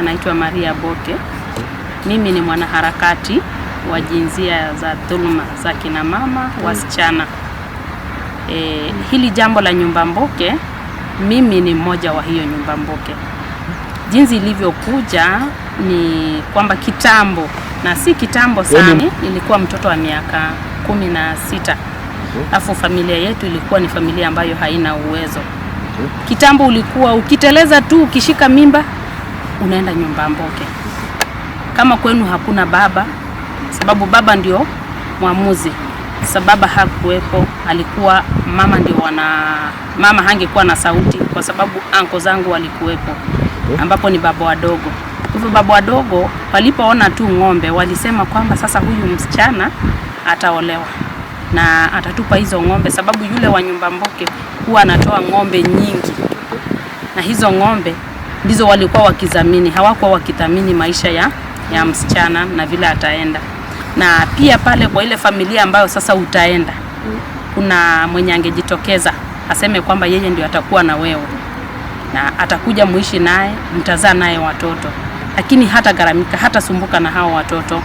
Naitwa Maria Boke. Mimi ni mwanaharakati wa jinsia za dhuluma za kina mama wasichana. Hili jambo la nyumba mboke, mimi ni mmoja wa hiyo nyumba mboke. Jinsi ilivyokuja ni kwamba kitambo, na si kitambo sana, ilikuwa mtoto wa miaka 16. Alafu familia yetu ilikuwa ni familia ambayo haina uwezo. Kitambo ulikuwa ukiteleza tu, ukishika mimba unaenda nyumba mboke. Kama kwenu hakuna baba, sababu baba ndio mwamuzi. Sababu hakuwepo, alikuwa mama ndio mama hangekuwa na sauti kwa sababu anko zangu walikuwepo, ambapo ni baba wadogo. Hivyo baba wadogo walipoona tu ng'ombe walisema kwamba sasa huyu msichana ataolewa na atatupa hizo ng'ombe, sababu yule wa nyumba mboke huwa anatoa ng'ombe nyingi, na hizo ng'ombe ndizo walikuwa wakidhamini. Hawakuwa wakidhamini maisha ya msichana na vile ataenda. Na pia pale kwa ile familia ambayo sasa utaenda, kuna mwenye angejitokeza aseme kwamba yeye ndio atakuwa na wewe na atakuja muishi naye, mtazaa naye watoto, lakini hata garamika, hata sumbuka na hao watoto.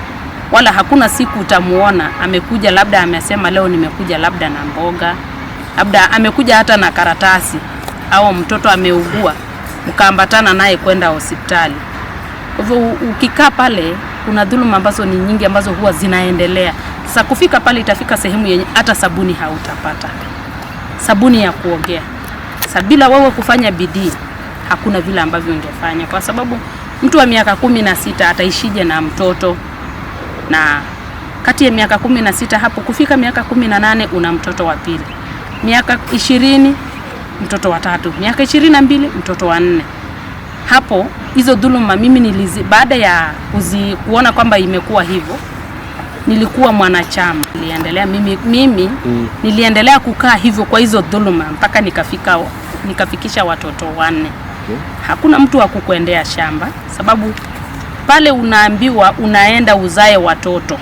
Wala hakuna siku utamuona amekuja, labda amesema leo nimekuja labda na mboga, labda amekuja hata na karatasi, au mtoto ameugua mkaambatana naye kwenda hospitali. Kwa hivyo ukikaa pale, kuna dhuluma ambazo ni nyingi ambazo huwa zinaendelea. Sasa kufika pale itafika sehemu yenye hata sabuni hautapata, sabuni ya kuogea. Sasa bila wewe kufanya bidii, hakuna vile ambavyo ungefanya, kwa sababu mtu wa miaka 16 ataishije na mtoto? Na kati ya miaka 16 hapo kufika miaka 18 una mtoto wa pili, miaka 20 mtoto wa tatu, miaka 22 mtoto wa 4. Hapo hizo dhuluma mimi baada ya kuona kwamba imekuwa hivyo, nilikuwa mwanachama, niliendelea kukaa hivyo kwa hizo dhuluma mpaka nikafikisha watoto 4. Hakuna mtu wa kukuendea shamba, sababu pale unaambiwa unaenda uzae watoto,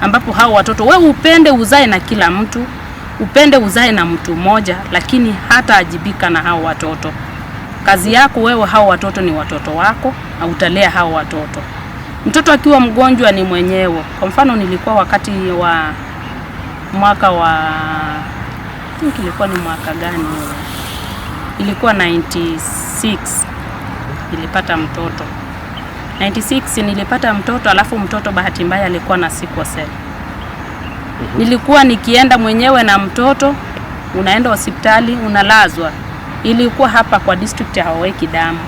ambapo hao watoto wewe upende uzae na kila mtu, upende uzae na mtu mmoja, lakini hata ajibika na hao watoto. Kazi yako wewe, hao watoto ni watoto wako na utalea hao watoto. Mtoto akiwa mgonjwa ni mwenyewe. Kwa mfano nilikuwa wakati wa mwaka wa ilikuwa ni mwaka gani? Ilikuwa 96 nilipata mtoto. 96 nilipata mtoto, alafu mtoto bahati mbaya alikuwa na sickle cell. Nilikuwa nikienda mwenyewe na mtoto, unaenda hospitali unalazwa. Ilikuwa hapa kwa district hawaweki damu.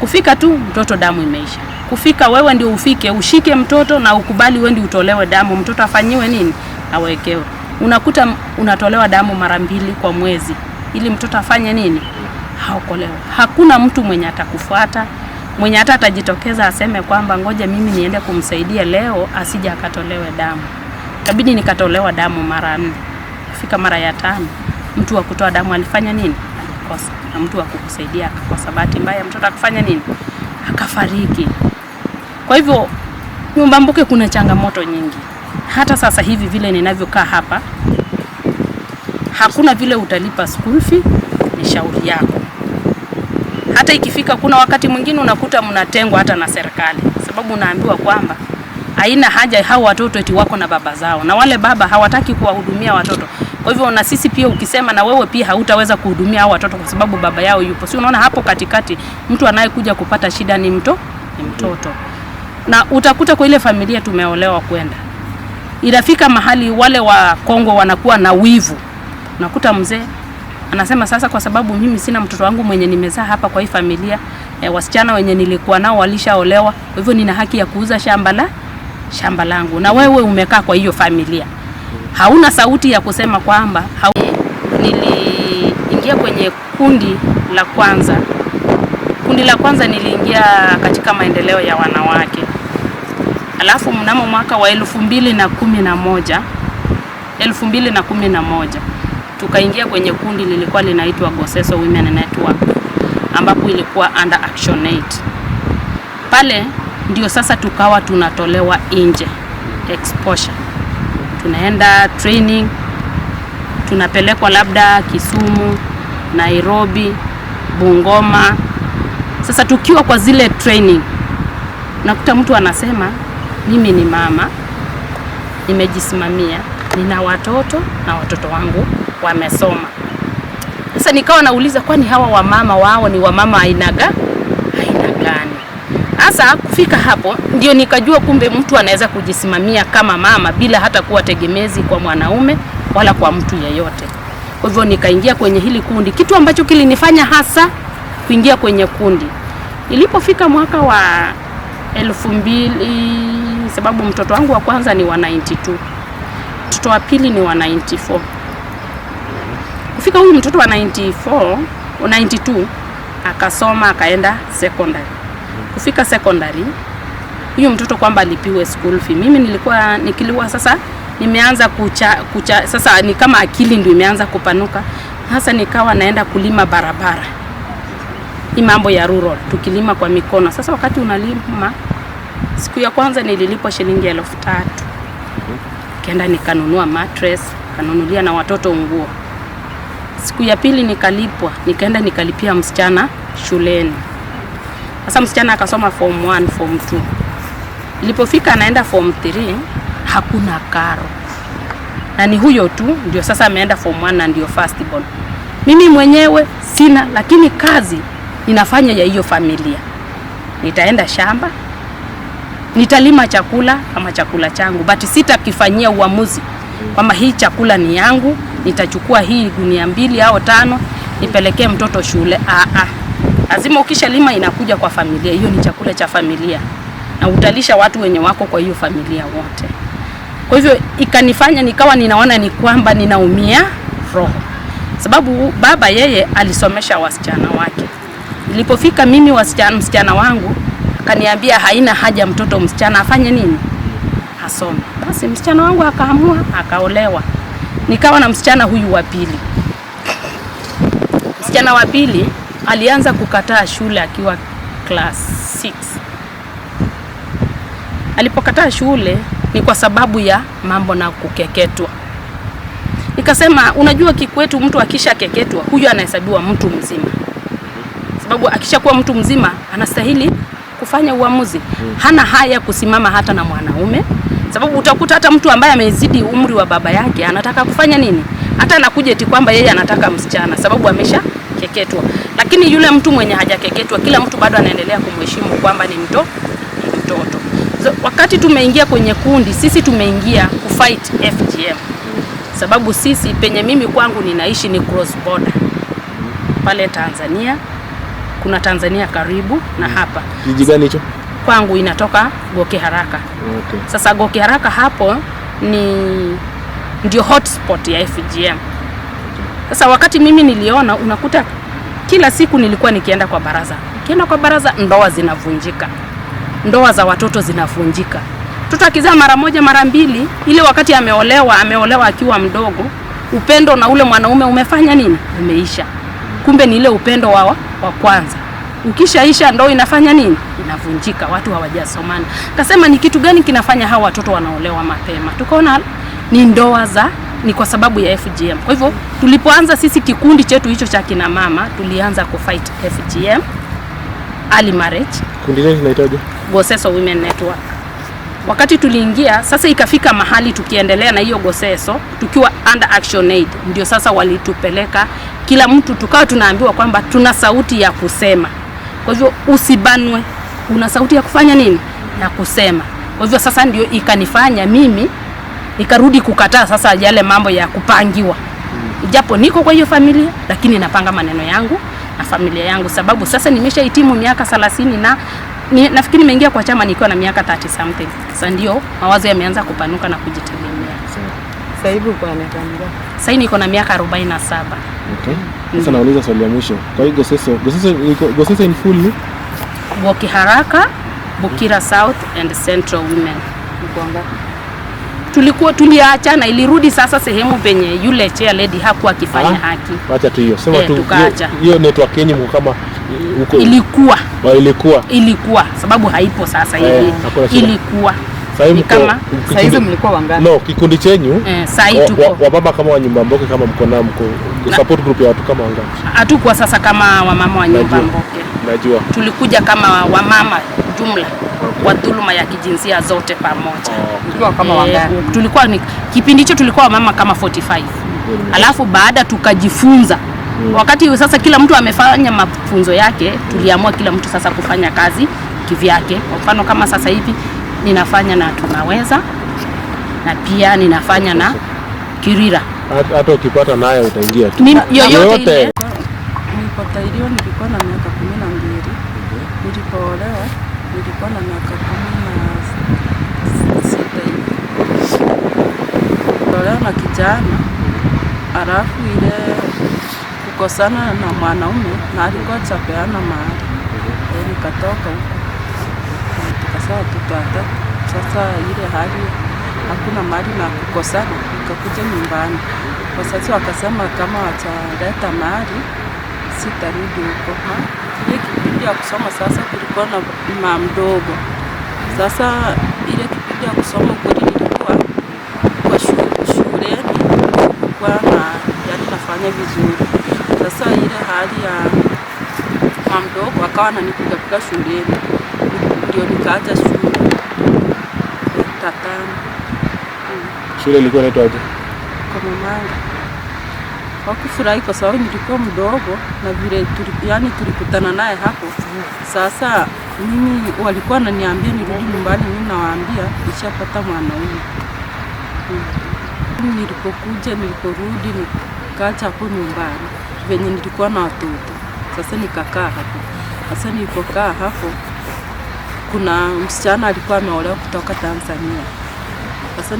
Kufika tu mtoto damu imeisha. Kufika wewe ndio ushike mtoto na ukubali wewe ndio utolewe damu, mtoto afanyiwe nini? Awekewe. Unakuta unatolewa damu mara 2 kwa mwezi ili mtoto afanye nini? Haokolewe. Hakuna mtu mwenye atakufuata, mwenye hata atajitokeza aseme kwamba ngoja mimi niende kumsaidia leo asije akatolewe damu. Kabidi nikatolewa damu mara 4. Kufika mara ya 5 mtu wa kutoa damu alifanya nini? Alikosa. Na mtu wa kukusaidia akakosa. Bahati mbaya mtoto akafanya nini? Akafariki. Kwa hivyo nyumba mboke kuna changamoto nyingi. Hata sasa hivi vile ninavyokaa hapa, hakuna vile utalipa school fee, ni shauri yako. Hata ikifika kuna wakati mwingine unakuta mnatengwa hata na serikali, sababu unaambiwa kwamba haina haja hao watoto eti wako na baba zao, na wale baba hawataki kuwahudumia watoto. Kwa hivyo na sisi pia ukisema na wewe pia hautaweza kuhudumia hao watoto kwa sababu baba yao yupo. Si unaona hapo katikati mtu anayekuja kupata shida ni mtoto. Na utakuta kwa ile familia tumeolewa kwenda, inafika mahali wale wa Kongo wanakuwa na wivu. Unakuta mzee anasema sasa kwa sababu mimi sina mtoto wangu mwenye nimezaa hapa kwa hii familia, wasichana wenye nilikuwa nao walishaolewa, kwa hivyo nina haki ya kuuza shamba langu. Na wewe umekaa kwa hiyo familia, hauna sauti ya kusema kwamba niliingia kwenye kundi la kwanza. Kundi la kwanza niliingia katika maendeleo ya wanawake. Alafu mnamo mwaka wa 2011 tukaingia kwenye kundi lilikuwa linaitwa Goseso Women Network, ambapo ilikuwa under Action Aid. Pale ndio sasa tukawa tunatolewa nje, exposure. Tunaenda training, tunapelekwa labda Kisumu, Nairobi, Bungoma, Sasa tukiwa kwa zile training, nakuta mtu anasema mimi ni mama, nimejisimamia, nina watoto na watoto wangu wamesoma. Sasa nikawa nauliza, kwani hawa wamama wao ni wamama aina gani? Sasa kufika hapo ndio nikajua kumbe mtu anaweza kujisimamia kama mama bila hata kuwa tegemezi kwa mwanaume wala kwa mtu yeyote. Kwa hivyo nikaingia kwenye hili kundi. Kitu ambacho kilinifanya hasa kuingia kwenye kundi, ilipofika mwaka wa 2000, sababu mtoto wangu wa kwanza ni wa 92, mtoto wa pili ni wa 94. Kufika huyu mtoto wa 92 akasoma, akaenda secondary. Kufika secondary, huyu mtoto kwamba alipiwe school fee. Mimi nilikuwa nikiliwa, sasa nimeanza kucha sasa ni kama akili ndio imeanza kupanuka. Hasa nikawa naenda kulima barabara. Hii mambo ya rural, tukilima kwa mikono. Sasa wakati unalima, siku ya kwanza nililipwa shilingi 3000. Kaenda nikanunua mattress, kanunulia na watoto nguo. Siku ya pili nikalipwa, nikaenda nikalipia msichana shuleni. Sasa msichana akasoma form 1, form 2. Ilipofika anaenda form 3, hakuna karo. Na ni huyo tu ndio sasa ameenda form 1 na ndio first born. Mimi mwenyewe sina, lakini kazi ninafanya ya hiyo familia. Nitaenda shamba, nitalima chakula kama chakula changu, but sitakifanyia uamuzi kwamba hii chakula ni yangu, nitachukua hii gunia 2 au 5 nipelekee mtoto shule. Lazima ukishalima inakuja kwa familia. Hiyo ni chakula cha familia na utalisha watu wenye wako kwa hiyo familia wote. Kwa hivyo ikanifanya nikawa ninaona ni kwamba ninaumia roho, sababu baba yeye alisomesha wasichana wake. Ilipofika mimi msichana wangu akaniambia haina haja mtoto msichana afanye nini, asome. Basi msichana wangu akaamua akaolewa. Nikawa na msichana huyu wa pili. Msichana wa pili alianza kukataa shule akiwa class 6. Alipokataa shule ni kwa sababu ya mambo na kukeketwa. Nikasema unajua kikwetu mtu akisha keketwa huyu anahesabiwa mtu mzima. Sababu akishakuwa mtu mzima anastahili kufanya uamuzi. Hana haya kusimama hata na mwanaume. Sababu utakuta hata mtu ambaye amezidi umri wa baba yake anataka kufanya nini? Hata anakuja eti kwamba yeye anataka msichana sababu amesha keketwa. Lakini yule mtu mwenye hajakeketwa, kila mtu bado anaendelea kumheshimu kwamba ni mtoto. So, wakati tumeingia kwenye kundi, sisi tumeingia kufight FGM. Sababu sisi penye mimi kwangu ninaishi ni cross border. Pale Tanzania, kuna Tanzania karibu na hapa. Jiji gani hicho? Kwangu inatoka Goke Haraka. Okay. Sasa Goke Haraka hapo ndio hotspot ya FGM. Sasa wakati mimi niliona, unakuta kila siku nilikuwa nikienda kwa baraza. Nikienda kwa baraza, ndoa zinavunjika. Ndoa za watoto zinavunjika. Mtoto akizaa mara moja mara mbili, ile wakati ameolewa akiwa mdogo, upendo na ule mwanaume umefanya nini? Umeisha. Kumbe ni ile upendo wa kwanza. Ukishaisha ndoa inafanya nini? Inavunjika, watu hawajasomana. Kasema ni kitu gani kinafanya hawa watoto wanaolewa mapema? Tukaona ni kwa sababu ya FGM. Kwa hivyo tulipoanza sisi kikundi chetu hicho cha kina mama, tulianza kufight FGM, early marriage. Kundi gani linaitwaje? Goseso Women Network. Wakati tuliingia, sasa ikafika mahali tukiendelea na hiyo Goseso, tukiwa under action aid, ndio sasa walitupeleka kila mtu, tukawa tunaambiwa kwamba tuna sauti ya kusema. Kwa hivyo usibanwe, una sauti ya kufanya nini? Na kusema. Kwa hivyo sasa ndio ikanifanya mimi nikarudi kukataa sasa yale mambo ya kupangiwa. Japo niko kwa hiyo familia, lakini napanga maneno yangu na familia yangu, sababu sasa nimeshahitimu miaka 30 na nafikiri nimeingia kwa chama nikiwa na miaka 30 something. Sasa ndio mawazo yameanza kupanuka na kujitegemea. Sasa hivi uko na miaka mingapi? Sasa niko na miaka 47. Okay. Sasa nauliza swali la mwisho. Kwa hiyo Goseso in full ni Goke Haraka, Bukira South and Central Women. Uko ngapi? Tuliachana, ilirudi sasa sehemu penye yule chair lady hakuwa akifanya haki. Acha tu hiyo. Sema tu hiyo network yenu mko kama huko. Ilikuwa sababu haipo sasa hivi. Ilikuwa. Sasa hizo mlikuwa wangapi? No, kikundi chenyu. Sasa tuko. Wababa kama wa nyumba mboke kama mko support group ya watu kama wangapi? Hatukuwa sasa kama wamama wa nyumba mboke. Najua. Tulikuja kama wamama jumla wa dhuluma ya kijinsia zote pamoja. Tulikuwa kama wangapi? Tulikuwa kipindi hicho tulikuwa wamama kama 45. Alafu baada tukajifunza. Wakati sasa kila mtu amefanya mafunzo yake, tuliamua kila mtu sasa kufanya kazi kivyake. Kwa mfano kama sasa hivi ninafanya na Tunaweza na pia ninafanya na Kuria. Hata ukipata naye utaingia tu. Yoyote ile. Nilipotahiriwa nilikuwa na miaka 12. Nilipoolewa nilikuwa na miaka 16 hivi. Niliolewa na kijana, alafu ile kukosana na mwanaume na alikuwa chapeana mahali. Nikatoka huko. Tukazaa watoto watatu. Sasa ile hali hakuna mahali na kukosana, nikakuja nyumbani. Wazazi wakasema kama wataleta mahali sitarudi huko. Ile kipindi ya kusoma sasa kulikuwa na mama mdogo. Sasa ile kipindi ya kusoma kweli nilikuwa kwa shuleni nilikuwa na yani nafanya vizuri. Sasa ile hali ya mama mdogo akawa ananipiga shuleni. Ndio nikaacha shule. Tatani. Shule ilikuwa inaitwa aje? Kwa mamangu. Hakufurahi kwa sababu nilikuwa mdogo na vile tulikutana naye hapo. Sasa mimi walikuwa wananiambia nirudi nyumbani, mimi nawaambia nishapata mwanaume. Niliporudi nikaacha hapo nyumbani venye nilikuwa na watoto. Sasa nikakaa hapo. Sasa nilipokaa hapo kuna msichana alikuwa ameolewa kutoka Tanzania. Sasa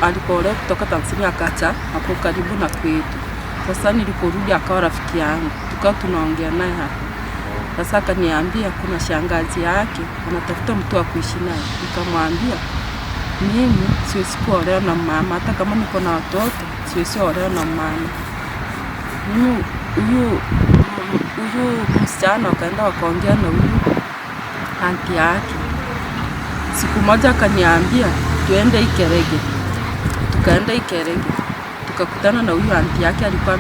alipoolewa kutoka Tanzania akacha hapo karibu na kwetu. Sasa niliporudi akawa rafiki yangu. Tukawa tunaongea naye hapo. Sasa akaniambia kuna shangazi yake anatafuta mtu wa kuishi naye. Nikamwambia mimi siwezi kuolewa na mama, hata kama niko na watoto siwezi kuolewa na mama. Mimi huyu msichana wakaenda wakaongea na huyu anti yake. Siku moja akaniambia tuende Ikerege. Tukaenda Ikerege. Tukakutana na huyu anti yake, alikuwa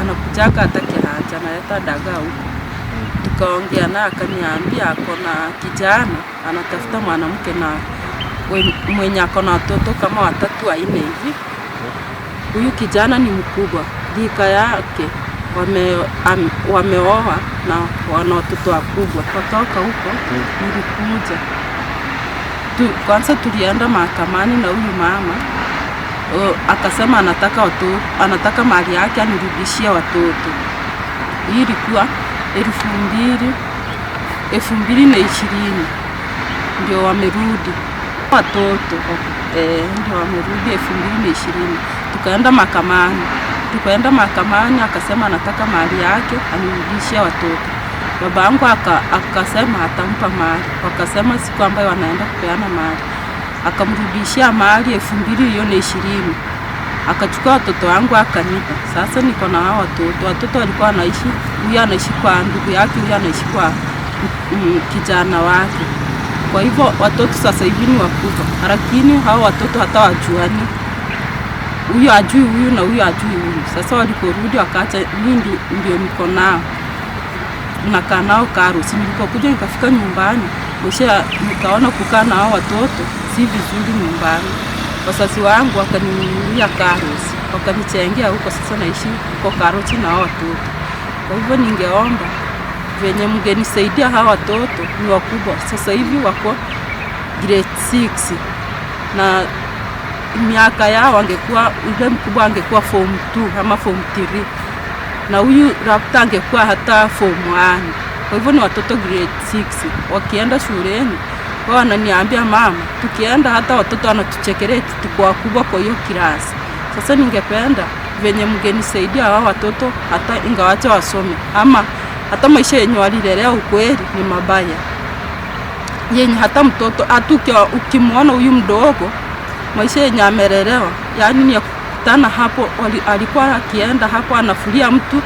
anakujaga hata Kihanja, analeta dagaa huko. Tukaongea naye akaniambia ako na kijana anatafuta mwanamke na mwenye ako na watoto kama 3 au 4 hivi. Huyu kijana ni mkubwa, rika yake wameoa na wana watoto wakubwa. Kutoka huko nilikuja. Kwanza tulienda mahakamani na huyu mama. Akasema anataka mali yake anirudishie watoto. Hii ilikuwa 2020 ndio wamerudi watoto. Ndio wamerudi 2020. Tukaenda mahakamani akasema anataka mali yake anirudishie watoto. Babangu akasema atampa mali. Wakasema siku ambayo wanaenda kupeana mali. Akamrudishia mali 2020. Akachukua watoto wangu akanipa. Sasa niko na hao watoto. Watoto walikuwa wanaishi, huyu anaishi kwa ndugu yake, huyu anaishi kwa kijana wake. Kwa hivyo watoto sasa hivi ni wakubwa. Lakini hao watoto hata wajuani. Huyu ajui huyu na huyu ajui huyu. Sasa waliporudi wakaacha mimi ndio niko nao. Nakaa nao Karusi. Nilipokuja nikafika nyumbani, nikaona kukaa na hao watoto si vizuri nyumbani. Wazazi wangu wakaninunulia Karusi, wakanichengea huko. Sasa naishi huko Karusi na hao watoto. Kwa hivyo ningeomba venye mngenisaidia hao watoto, ni wakubwa. Sasa hivi wako grade 6 na miaka yao angekuwa ule mkubwa angekuwa form 2 ama form 3. Na huyu labda angekuwa hata form 1. Kwa hivyo ni watoto grade 6 wakienda shuleni. Wao wananiambia mama, tukienda hata watoto wanatuchekelea tuko wakubwa kwa hiyo klasi. Sasa ningependa venye mngenisaidia hao watoto hata ingawacha wasome, ama hata maisha yenye walilelea ukweli ni mabaya. Yenye hata mtoto ukimwona huyu mdogo maisha yenye amelelewa, yani ni kutana hapo alikuwa akienda hapo anafulia mtu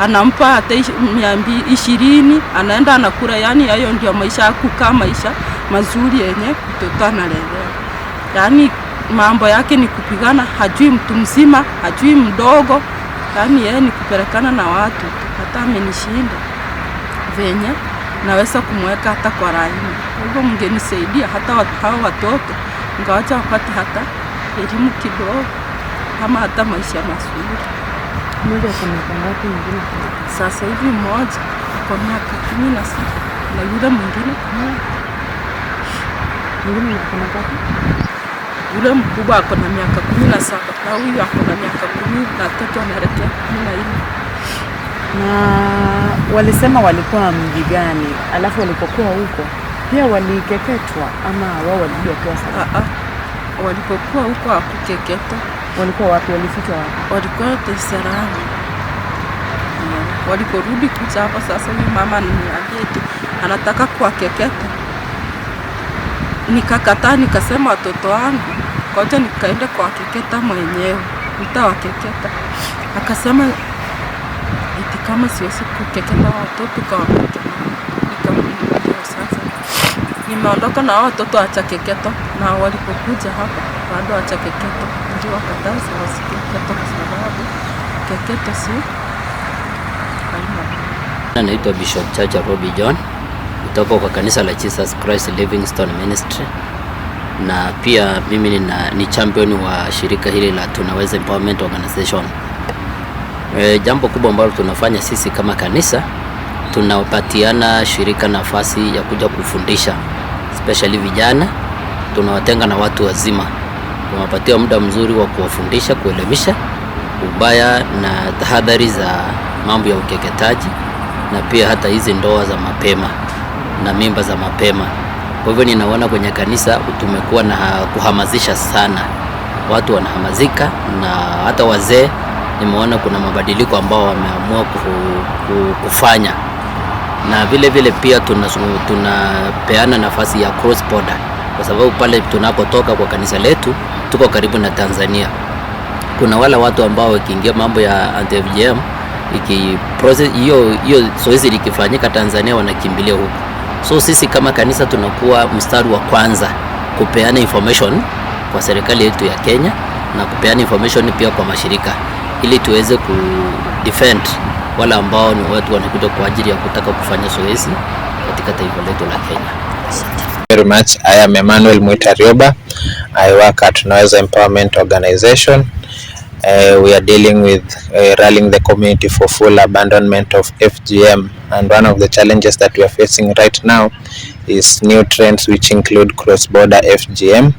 anampa hata 220 anaenda anakula, yani hayo ndio maisha kukaa maisha mazuri yenye mtoto analelewa. Yani mambo yake ni kupigana, hajui mtu mzima, hajui mdogo, yani yeye ni kupelekana na watu. Hata amenishinda. venye naweza kumweka hata kwa laini. Kwa hivyo mngenisaidia hata hao watoto ngawacha wapate hata elimu kidogo ama hata maisha mazuri. Mmoja kwa miaka ngapi mwingine? Sasa hivi mmoja kwa miaka 16 na yule mwingine miaka ngapi? Yule mkubwa ako na miaka 17 na huyu ako na miaka 13 anaelekea 14. Na walisema walikuwa mji gani? Alafu walipokuwa huko pia walikeketwa ama wao walijua kwa sababu? Walipokuwa huko hakukeketwa. Walikuwa wapi? Walifichwa wapi? Walikuwa Dar es Salaam. Waliporudi kuja hapa sasa, huyu mama ananiambia eti anataka kuwakeketa. Nikakataa, nikasema watoto wangu ngoja nikaenda kuwakeketa mwenyewe, nitawakeketa. Akasema eti kama siwezi kukeketa watoto kawakeketa. Nikamwambia sasa nimeondoka na watoto wachakeketa, na walipokuja hapa bado wachakeketa, ndio wakataza wasikeketa kwa sababu keketa si Naitwa Bishop Chacha Robi John kutoka kwa kanisa la Jesus Christ Livingstone Ministry, na pia mimi ni champion wa shirika hili la Tunaweza Empowerment Organization. Jambo kubwa ambalo tunafanya sisi kama kanisa, tunawapatiana shirika nafasi ya kuja kufundisha especially vijana. Tunawatenga na watu wazima, tunawapatia muda mzuri wa kuwafundisha, kuelimisha ubaya na tahadhari za mambo ya ukeketaji, na pia hata hizi ndoa za mapema na mimba za mapema. Kwa hivyo ninaona kwenye kanisa tumekuwa na kuhamasisha sana, watu wanahamazika, na hata wazee nimeona kuna mabadiliko ambao wameamua kufanya. Na vile vile pia tunapeana nafasi ya cross border, kwa sababu pale tunapotoka kwa kanisa letu tuko karibu na Tanzania. Kuna wale watu ambao wakiingia mambo ya anti-FGM hiyo zoezi likifanyika Tanzania wanakimbilia huko. So sisi kama kanisa tunakuwa mstari wa kwanza kupeana information kwa serikali yetu ya Kenya, na kupeana information pia kwa mashirika, ili tuweze defend wale ambao ni watu wanakuja kwa ajili ya kutaka kufanya zoezi katika taifa letu la Kenya. Very much. I am Emmanuel Mwitarioba. I work at Tunaweza Empowerment Organization. We are dealing with rallying the community for full abandonment of FGM, and one of the challenges that we are facing right now is new trends which include cross-border FGM,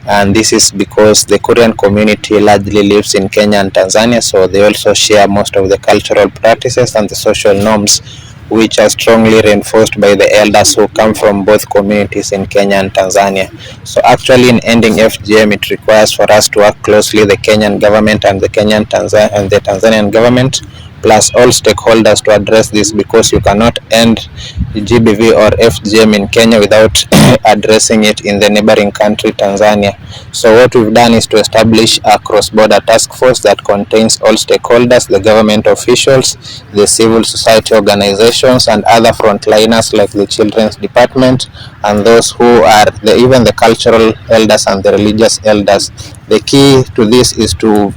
and this is because the Korean community largely lives in Kenya and Tanzania, so they also share most of the cultural practices and the social norms which are strongly reinforced by the elders who come from both communities in Kenya and Tanzania. So actually, in ending FGM, it requires for us to work closely, the Kenyan government and the Tanzanian government, plus all stakeholders, to address this, because you cannot end GBV or FGM in Kenya without addressing it in the neighboring country Tanzania. So what we've done is to establish a cross-border task force that contains all stakeholders, the government officials, the civil society organizations, and other frontliners like the children's department, and those who are even the cultural elders and the religious elders. The key to this is to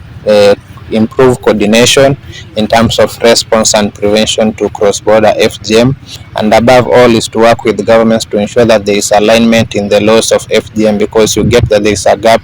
improve coordination in terms of response and prevention to cross-border FGM, and above all is to work with governments to ensure that there is alignment in the laws of FGM, because you get that there is a gap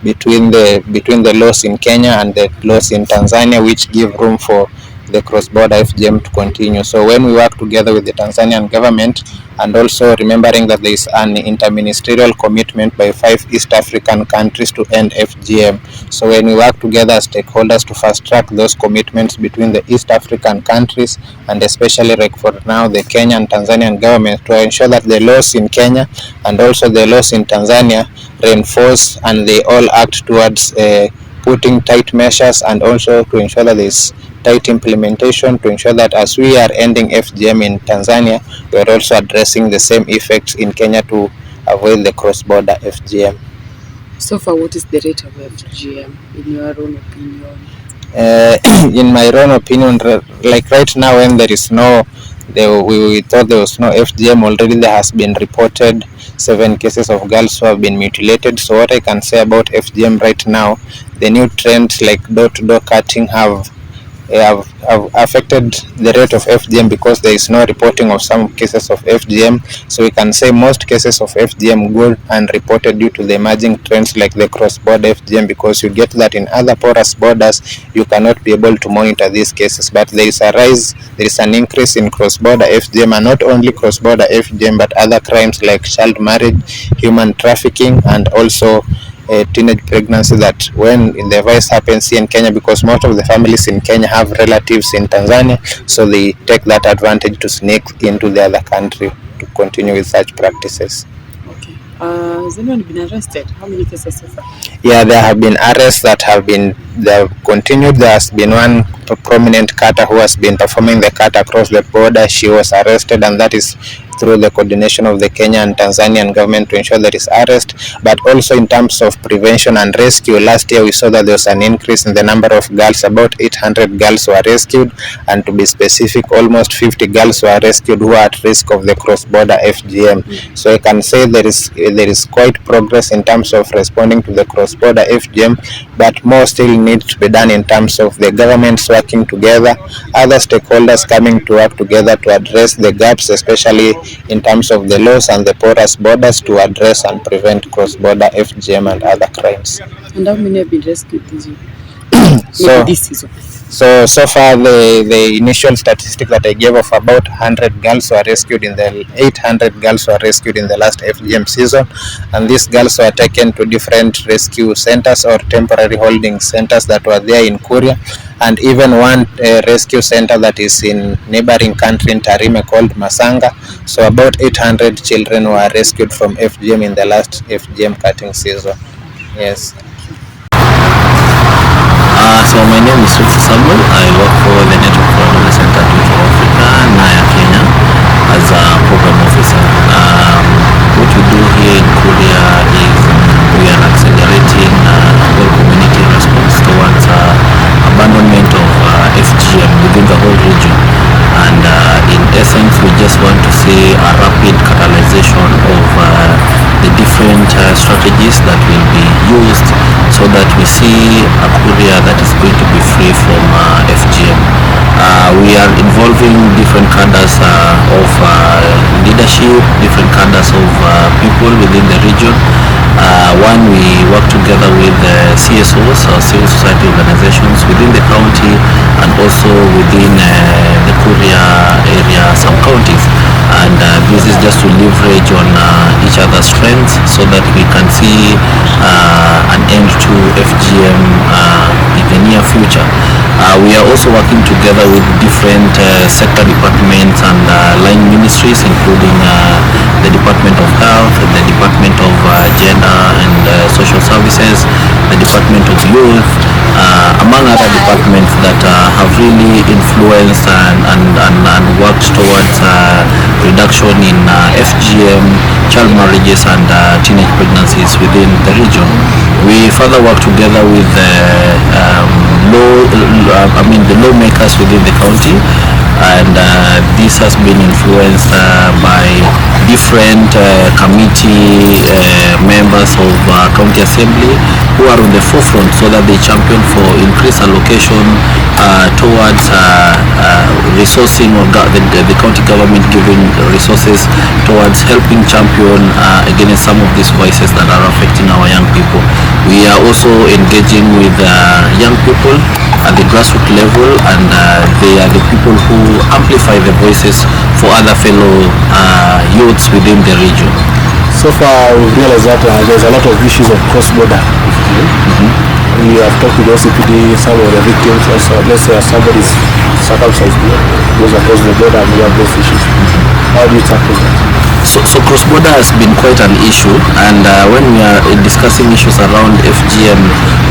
between the laws in Kenya and the laws in Tanzania, which give room for the cross-border FGM to continue. So when we work together with the Tanzanian government, and also remembering that there is an interministerial commitment by 5 East African countries to end FGM. So when we work together as stakeholders to fast track those commitments between the East African countries, and especially like for now the Kenya and Tanzanian government, to ensure that the laws in Kenya and also the laws in Tanzania reinforce and they all act towards putting tight measures, and also to ensure that there is tight implementation, to ensure that as we are ending FGM in Tanzania, we are also addressing the same effects in Kenya to avoid the cross-border FGM. So far, what is the rate of FGM in your own opinion? In my own opinion, like right now, when there is we thought there was no FGM, already there has been reported 7 cases of girls who have been mutilated. So what I can say about FGM right now, the new trends like door-to-door cutting have have affected the rate of FGM because there is no reporting of some cases of FGM. So we can say most cases of FGM go unreported due to the emerging trends like the cross-border FGM, because you get that in other porous borders you cannot be able to monitor these cases, but there is an increase in cross-border FGM, and not only cross-border FGM but other crimes like child marriage, human trafficking, and also teenage pregnancy, that when the vice happens here in Kenya, because most of the families in Kenya have relatives in Tanzania, so they take that advantage to sneak into the other country to continue with such practices. Okay. Has anyone been arrested? How many cases so far? Yeah, there have been arrests that have continued. There has been one prominent cutter who has been performing the cut across the border. She was arrested, and that is through the coordination of the Kenya and Tanzanian government to ensure there is arrest. But also in terms of prevention and rescue, last year we saw that there was an increase in the number of girls. About 800 girls were rescued, and to be specific, almost 50 girls were rescued who are at risk of the cross-border FGM. So I can say there is quite progress in terms of responding to the cross-border FGM, but more still needs to be done in terms of the governments working together, other stakeholders coming to work together to address the gaps, especially in terms of the laws and the porous borders, to address and prevent cross-border FGM and other crimes. And how many have been rescued this year? This season? So far the initial statistic that I gave of about 800 girls were rescued in the last FGM season, and these girls were taken to different rescue centers or temporary holding centers that were there in Kuria, and even one rescue center that is in neighboring country in Tarime called Masanga. So about 800 children were rescued from FGM in the last FGM cutting season. Yes. So my name is Sulfi Samuel. I work for the Network for Adolescent Youth of Africa, Naya, Kenya, as a program officer. What we do here in Kuria is we are accelerating whole community response towards abandonment of FGM within the whole region. And in essence, we just want to see a rapid catalyzation of the different strategies that will be used so that we see a Kuria that is going to be free from FGM. We are involving different cadres of leadership, different cadres of people within the region. One, we work together with CSOs, or civil society organizations within the county and also within the Kuria area sub-counties. And this is just to leverage on each other's strengths so that we can see an end to FGM in the near future. We are also working together with different sector departments and line ministries, including the Department of Health, the Department of Gender and Social Services, the Department of Youth, among other departments that have really influenced and worked towards reduction in FGM, child marriages and teenage pregnancies within the region. We further work together with the lawmakers within the county, and this has been influenced by different committee members of county assembly who are on the forefront so that they champion for increased allocation towards resourcing, or the county government giving resources towards helping champion against some of these voices that are affecting our young people. We are also engaging with young people at the grassroots level, and they are the people who amplify the voices for other fellow youths within the region. So far, we've realized that there's a lot of issues of cross-border. We have talked with OCPD, some of the victims also. Let's say somebody's circumcised, goes across the border and we have those issues. How do you tackle that? So cross-border has been quite an issue, and when we are discussing issues around FGM,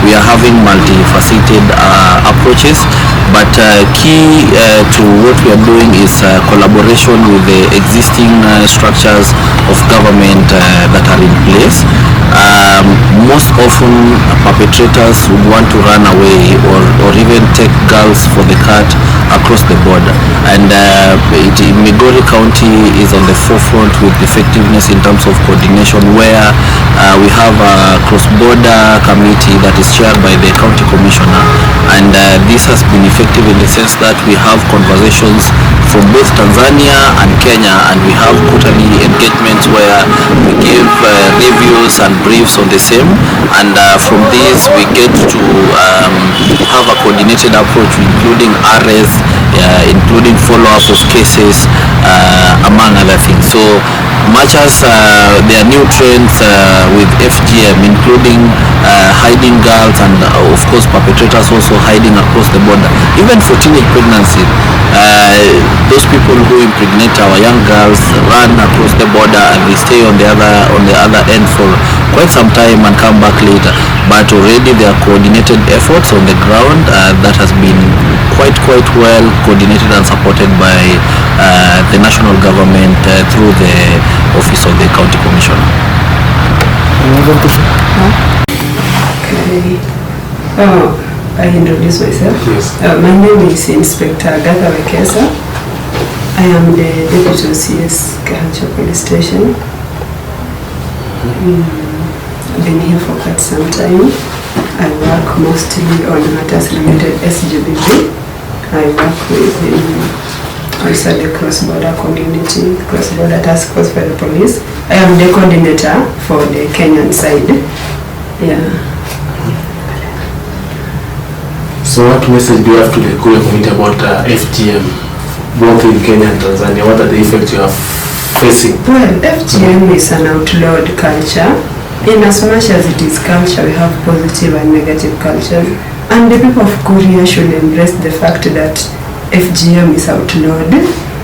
we are having multifaceted approaches, but key to what we are doing is collaboration with the existing structures of government that are in place. Most often perpetrators would want to run away or even take girls for the cut across the border. And Migori County is on the forefront with effectiveness in terms of coordination, where we have a cross-border committee that is chaired by the county commissioner, and this has been effective in the sense that we have conversations from both Tanzania and Kenya, and we have quarterly engagements where we give reviews and briefs on the same, and from this we get to have a coordinated approach, including arrests, including follow-up of cases, among other things. So much as there are new trends with FGM, including hiding girls and of course perpetrators also hiding across the border, even for teenage pregnancy. Those people who impregnate our young girls run across the border and they stay on the other end for quite some time and come back later. But already there are coordinated efforts on the ground that has been quite well coordinated and supported by the national government through the office of the county commissioner. Okay. I introduce myself. Yes. My name is Inspector Agatha Wekesa. I am the Deputy OCS Kahacha Police Station. I've been here for quite some time. I work mostly on matters related SGBB. I work with also the cross-border community, cross-border task force for the police. I am the coordinator for the Kenyan side. Yeah. So what message do you have to the Kuria community about FGM, both in Kenya and Tanzania? What are the effects you are facing? Well, FGM is an outlawed culture. In as much as it is culture, we have positive and negative culture. And the people of Kuria should embrace the fact that FGM is outlawed.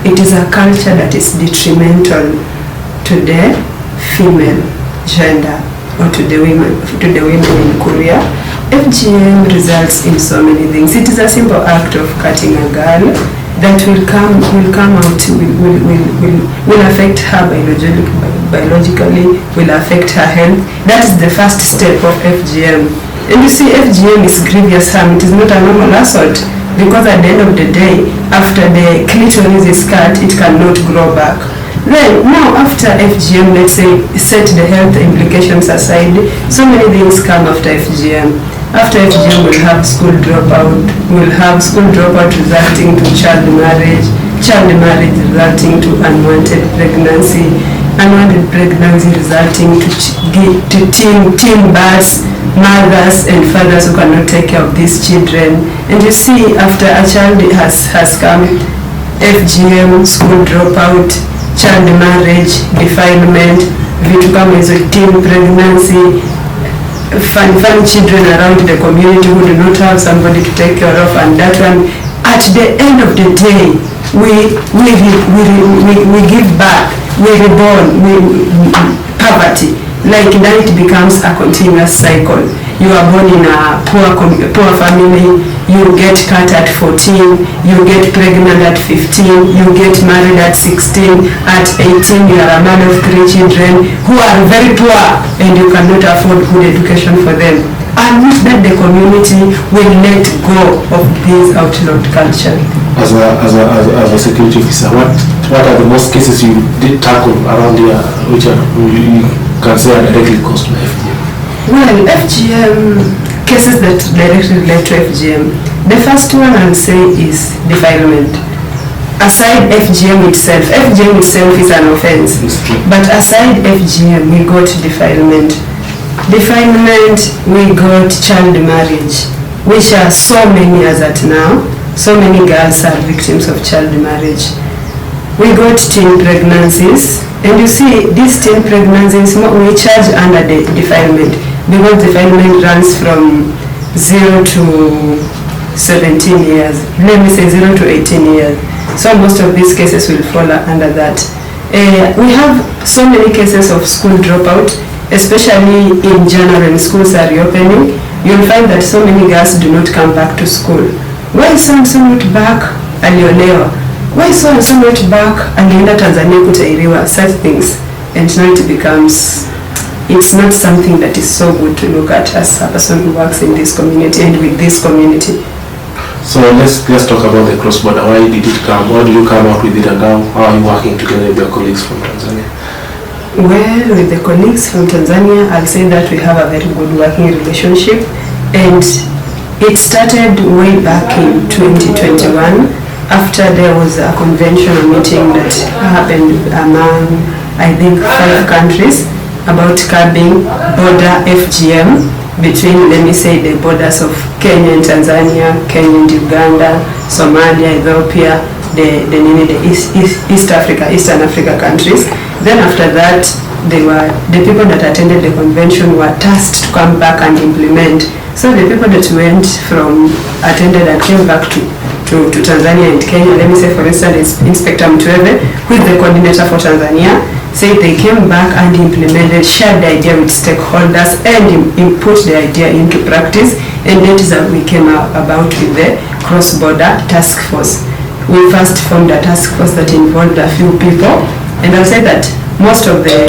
It is a culture that is detrimental to the female gender or to the women in Kuria. FGM results in so many things. It is a simple act of cutting a girl that will come out, will affect her biologically, will affect her health. That is the first step of FGM. And you see, FGM is grievous harm. It is not a normal assault, because at the end of the day, after the clitoris is cut, it cannot grow back. Then, now after FGM, let's say, set the health implications aside, so many things come after FGM. After FGM, we'll have school dropout resulting to child marriage resulting to unwanted pregnancy resulting to teen births, mothers and fathers who cannot take care of these children. And you see, after a child has come, FGM, school dropout, child marriage, defilement, vitu kama hizo, teen pregnancy, funny children around the community who do not have somebody to take care of, and that one, at the end of the day, we give back, we reborn, poverty. Like then it becomes a continuous cycle. You are born in a poor family, you get cut at 14, you get pregnant at 15, you get married at 16, at 18 you are a man of 3 children who are very poor and you cannot afford good education for them. And with that, the community will let go of this outlawed culture. As a security officer, what are the most cases you did tackle around here which you can say are directly caused by FGM? Well, FGM, cases that directly relate to FGM, the first one I would say is defilement. Aside FGM itself is an offense, but aside FGM, we got defilement. Defilement, we got child marriage, which are so many as at now. So many girls are victims of child marriage. We got teen pregnancies, and you see these teen pregnancies, we charge under the defilement, because defilement runs from 0 to 17 years, let me say 0 to 18 years. So most of these cases will fall under that. We have so many cases of school dropout, especially in January when schools are reopening. You'll find that so many girls do not come back to school. Why so-and-so not back? Aliolewa. Why so-and-so not back? Alienda Tanzania kutairiwa. Such things. And now it becomes, it's not something that is so good to look at as a person who works in this community and with this community. So let's talk about the cross-border. Why did it come? How did you come up with it, and how are you working together with your colleagues from Tanzania? Well, with the colleagues from Tanzania, I'll say that we have a very good working relationship, and it started way back in 2021 after there was a conventional meeting that happened among, I think, 5 countries about curbing border FGM between, let me say, the borders of Kenya and Tanzania, Kenya and Uganda, Somalia, Ethiopia, the Eastern Africa countries. Then after that, the people that attended the convention were tasked to come back and implement. So the people that attended and came back to Tanzania and Kenya, let me say for instance Inspector Mtweve, who is the coordinator for Tanzania, said they came back and implemented, shared the idea with stakeholders and put the idea into practice, and that is how we came about with the cross-border task force. We first formed a task force that involved a few people, and I'll say that most of the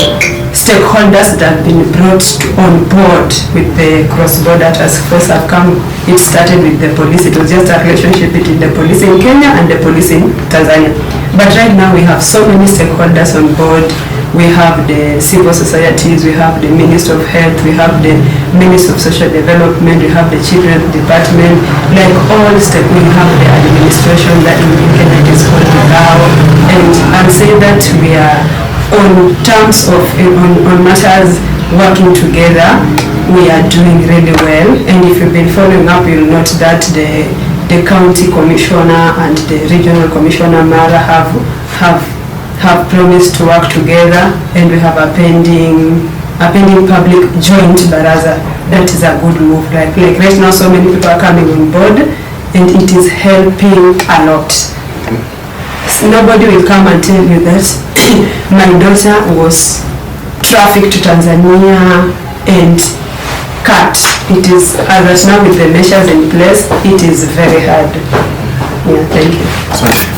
stakeholders that have been brought on board with the cross-border task force have come. It started with the police. It was just a relationship between the police in Kenya and the police in Tanzania. But right now we have so many stakeholders on board. We have the civil societies, we have the Ministry of Health, we have the Ministry of Social Development, we have the Children's Department, like all stakeholders. We have the administration that in Kenya is called Gao, and I'll say that we are on terms of, on matters working together, we are doing really well. And if you've been following up, you'll note that the county commissioner and the regional commissioner Mara have promised to work together, and we have a pending public joint baraza. That is a good move. Like right now, so many people are coming on board, and it is helping a lot. Nobody will come and tell you that my daughter was trafficked to Tanzania and cut. It is, as now with the measures in place, it is very hard. Yeah, thank you. Sorry.